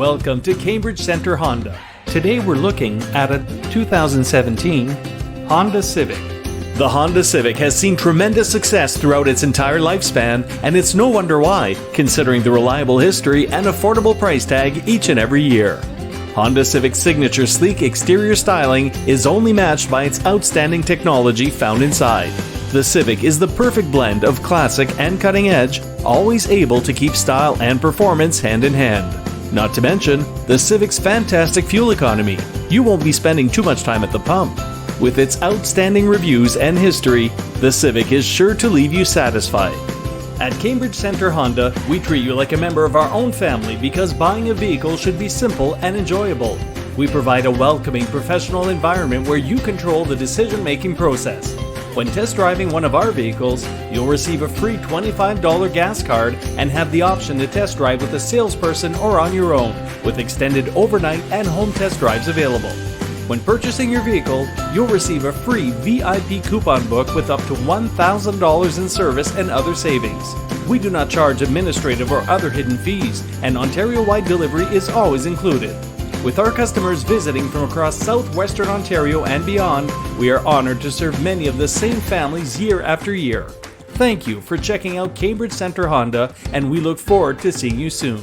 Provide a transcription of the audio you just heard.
welcome to Cambridge Centre Honda. Today we're looking at a 2017 Honda Civic. The Honda Civic has seen tremendous success throughout its entire lifespan, and it's no wonder why, considering the reliable history and affordable price tag each and every year. Honda Civic's signature sleek exterior styling is only matched by its outstanding technology found inside. The Civic is the perfect blend of classic and cutting edge, always able to keep style and performance hand in hand. Not to mention, the Civic's fantastic fuel economy. You won't be spending too much time at the pump. With its outstanding reviews and history, the Civic is sure to leave you satisfied. At Cambridge Centre Honda, we treat you like a member of our own family because buying a vehicle should be simple and enjoyable. We provide a welcoming, professional environment where you control the decision-making process. When test driving one of our vehicles, you'll receive a free $25 gas card and have the option to test drive with a salesperson or on your own, with extended overnight and home test drives available. When purchasing your vehicle, you'll receive a free VIP coupon book with up to $1,000 in service and other savings. We do not charge administrative or other hidden fees, and Ontario-wide delivery is always included. With our customers visiting from across southwestern Ontario and beyond, we are honored to serve many of the same families year after year. Thank you for checking out Cambridge Centre Honda, and we look forward to seeing you soon.